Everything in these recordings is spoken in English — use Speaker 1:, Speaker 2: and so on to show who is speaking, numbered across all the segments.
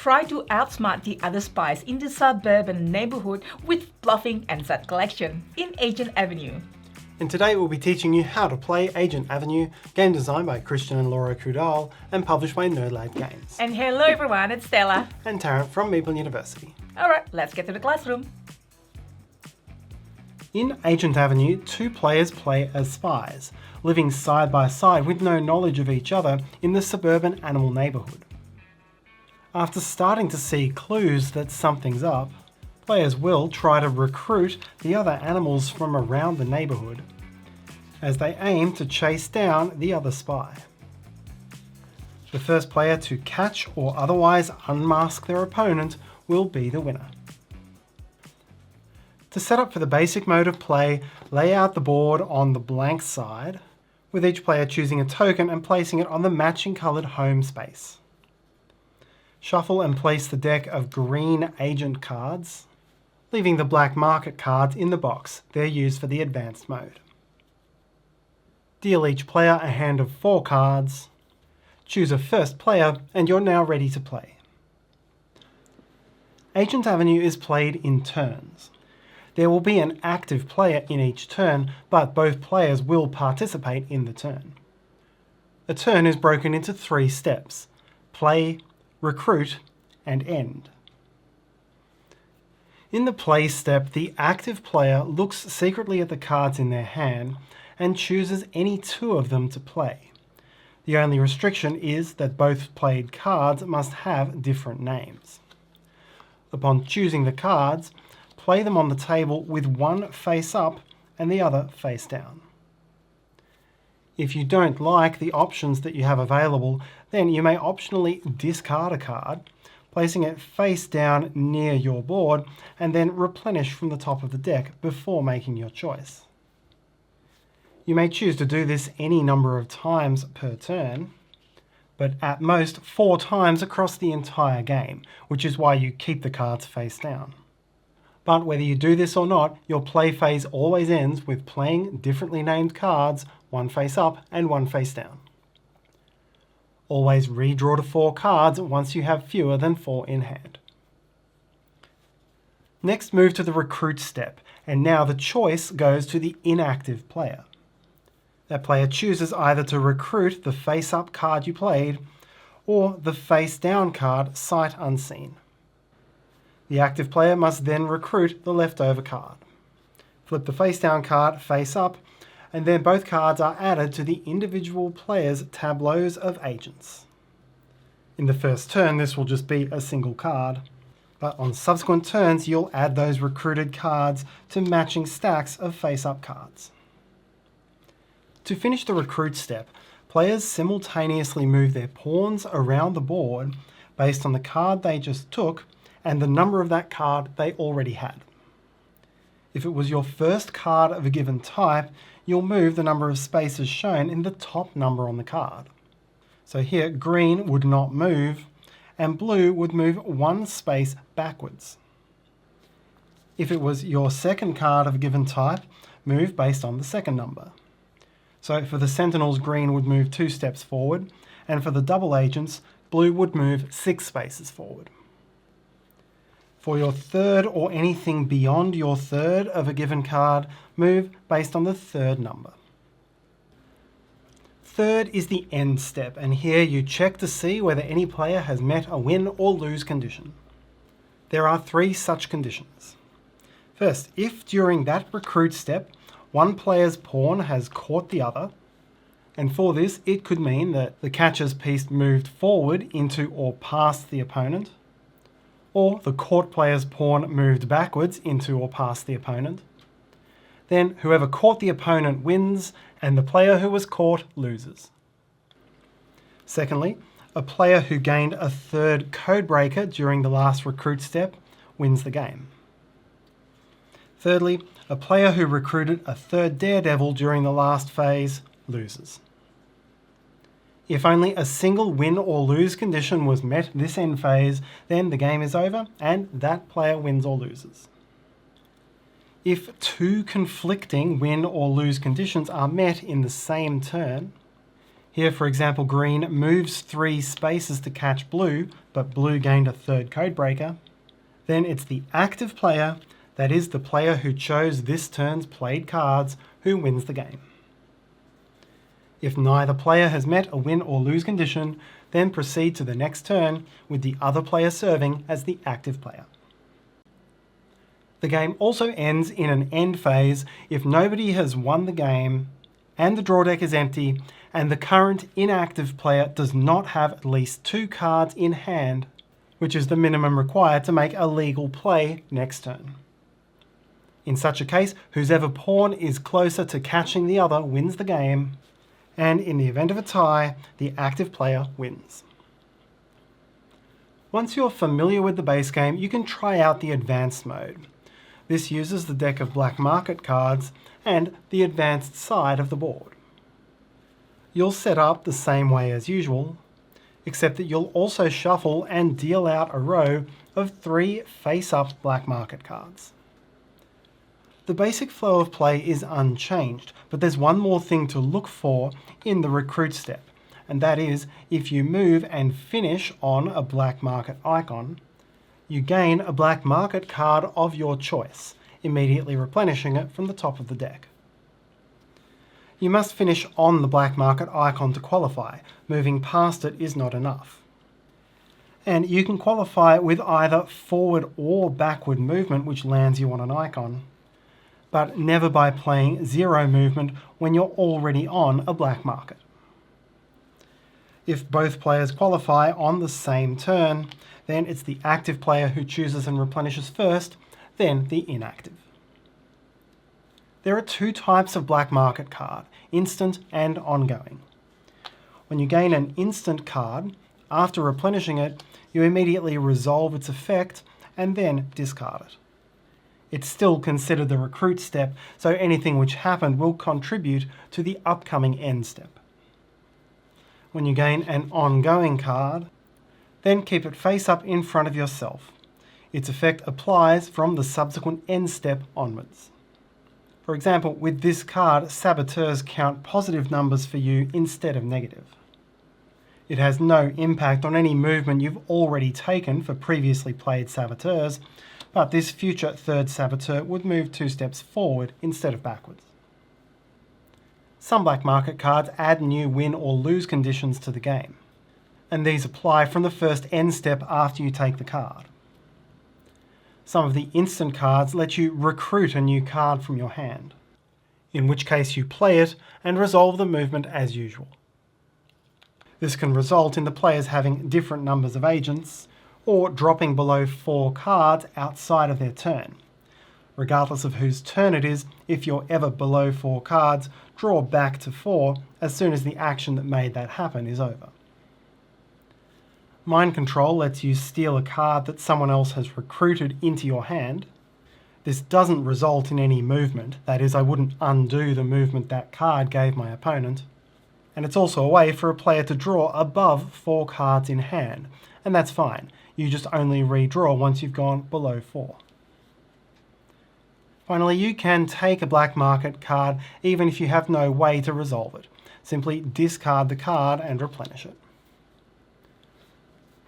Speaker 1: try to outsmart the other spies in the suburban neighborhood with bluffing and set collection in Agent Avenue.
Speaker 2: And today we'll be teaching you how to play Agent Avenue, game designed by Christian and Laura Kudal and published by Nerdland Games.
Speaker 1: And hello everyone, it's Stella.
Speaker 2: And Tarrant from Meeple University.
Speaker 1: Alright, let's get to the classroom.
Speaker 2: In Agent Avenue, two players play as spies, living side by side with no knowledge of each other in the suburban animal neighborhood. After starting to see clues that something's up, players will try to recruit the other animals from around the neighborhood as they aim to chase down the other spy. The first player to catch or otherwise unmask their opponent will be the winner. To set up for the basic mode of play, lay out the board on the blank side, with each player choosing a token and placing it on the matching coloured home space. Shuffle and place the deck of green agent cards, leaving the black market cards in the box. They're used for the advanced mode. Deal each player a hand of 4 cards. Choose a first player and you're now ready to play. Agent Avenue is played in turns. There will be an active player in each turn, but both players will participate in the turn. A turn is broken into 3 steps: play, recruit, and end. In the play step, the active player looks secretly at the cards in their hand and chooses any 2 of them to play. The only restriction is that both played cards must have different names. Upon choosing the cards, play them on the table with one face up and the other face down. If you don't like the options that you have available, then you may optionally discard a card, placing it face down near your board, and then replenish from the top of the deck before making your choice. You may choose to do this any number of times per turn, but at most 4 times across the entire game, which is why you keep the cards face down. But whether you do this or not, your play phase always ends with playing differently named cards, one face up and one face down. Always redraw to 4 cards once you have fewer than 4 in hand. Next, move to the recruit step, and now the choice goes to the inactive player. That player chooses either to recruit the face-up card you played, or the face-down card sight unseen. The active player must then recruit the leftover card. Flip the face-down card face up, and then both cards are added to the individual players' tableaus of agents. In the first turn, this will just be a single card, but on subsequent turns, you'll add those recruited cards to matching stacks of face-up cards. To finish the recruit step, players simultaneously move their pawns around the board based on the card they just took and the number of that card they already had. If it was your first card of a given type, you'll move the number of spaces shown in the top number on the card. So here, green would not move, and blue would move 1 space backwards. If it was your second card of a given type, move based on the second number. So for the Sentinels, green would move 2 steps forward, and for the double agents, blue would move 6 spaces forward. For your third or anything beyond your third of a given card, move based on the third number. Third is the end step, and here you check to see whether any player has met a win or lose condition. There are 3 such conditions. First, if during that recruit step, one player's pawn has caught the other, and for this it could mean that the catcher's piece moved forward into or past the opponent, or the caught player's pawn moved backwards into or past the opponent, then whoever caught the opponent wins and the player who was caught loses. Secondly, a player who gained a 3rd codebreaker during the last recruit step wins the game. Thirdly, a player who recruited a 3rd daredevil during the last phase loses. If only a single win or lose condition was met this end phase, then the game is over and that player wins or loses. If 2 conflicting win or lose conditions are met in the same turn, here for example green moves 3 spaces to catch blue but blue gained a third codebreaker, then it's the active player, that is the player who chose this turn's played cards, who wins the game. If neither player has met a win or lose condition, then proceed to the next turn with the other player serving as the active player. The game also ends in an end phase if nobody has won the game and the draw deck is empty and the current inactive player does not have at least 2 cards in hand, which is the minimum required to make a legal play next turn. In such a case, whoever pawn is closer to catching the other wins the game, and in the event of a tie, the active player wins. Once you're familiar with the base game, you can try out the advanced mode. This uses the deck of black market cards and the advanced side of the board. You'll set up the same way as usual, except that you'll also shuffle and deal out a row of 3 face-up black market cards. The basic flow of play is unchanged, but there's one more thing to look for in the recruit step, and that is if you move and finish on a black market icon, you gain a black market card of your choice, immediately replenishing it from the top of the deck. You must finish on the black market icon to qualify. Moving past it is not enough. And you can qualify with either forward or backward movement, which lands you on an icon, but never by playing 0 movement when you're already on a black market. If both players qualify on the same turn, then it's the active player who chooses and replenishes first, then the inactive. There are 2 types of black market card, instant and ongoing. When you gain an instant card, after replenishing it, you immediately resolve its effect and then discard it. It's still considered the recruit step, so anything which happened will contribute to the upcoming end step. When you gain an ongoing card, then keep it face up in front of yourself. Its effect applies from the subsequent end step onwards. For example, with this card, saboteurs count positive numbers for you instead of negative. It has no impact on any movement you've already taken for previously played saboteurs, but this future third saboteur would move 2 steps forward instead of backwards. Some black market cards add new win or lose conditions to the game, and these apply from the first end step after you take the card. Some of the instant cards let you recruit a new card from your hand, in which case you play it and resolve the movement as usual. This can result in the players having different numbers of agents, or dropping below 4 cards outside of their turn. Regardless of whose turn it is, if you're ever below 4 cards, draw back to 4 as soon as the action that made that happen is over. Mind control lets you steal a card that someone else has recruited into your hand. This doesn't result in any movement, that is, I wouldn't undo the movement that card gave my opponent. And it's also a way for a player to draw above 4 cards in hand, and that's fine. You just only redraw once you've gone below 4. Finally, you can take a black market card even if you have no way to resolve it. Simply discard the card and replenish it.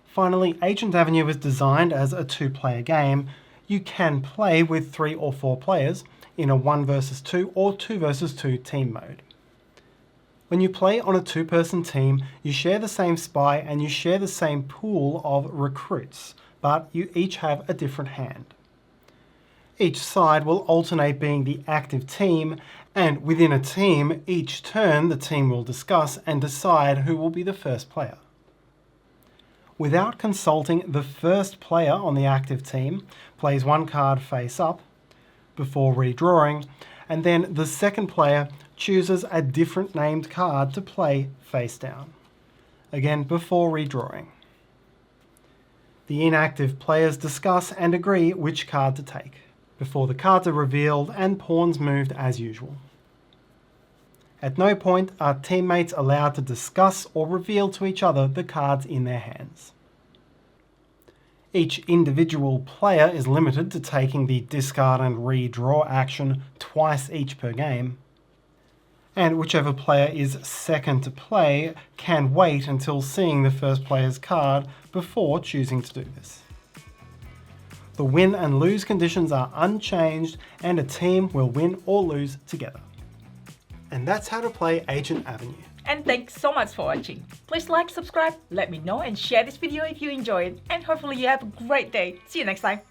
Speaker 2: Finally, Agent Avenue is designed as a 2-player game. You can play with 3 or 4 players in a 1 versus 2 or 2 versus 2 team mode. When you play on a 2-person team, you share the same spy and you share the same pool of recruits, but you each have a different hand. Each side will alternate being the active team, and within a team, each turn the team will discuss and decide who will be the first player. Without consulting, the first player on the active team plays 1 card face up before redrawing, and then the second player chooses a different named card to play face down, again before redrawing. The inactive players discuss and agree which card to take, before the cards are revealed and pawns moved as usual. At no point are teammates allowed to discuss or reveal to each other the cards in their hands. Each individual player is limited to taking the discard and redraw action twice each per game. And whichever player is second to play can wait until seeing the first player's card before choosing to do this. The win and lose conditions are unchanged and a team will win or lose together. And that's how to play Agent Avenue.
Speaker 1: And thanks so much for watching. Please like, subscribe, let me know and share this video if you enjoyed it. And hopefully you have a great day. See you next time.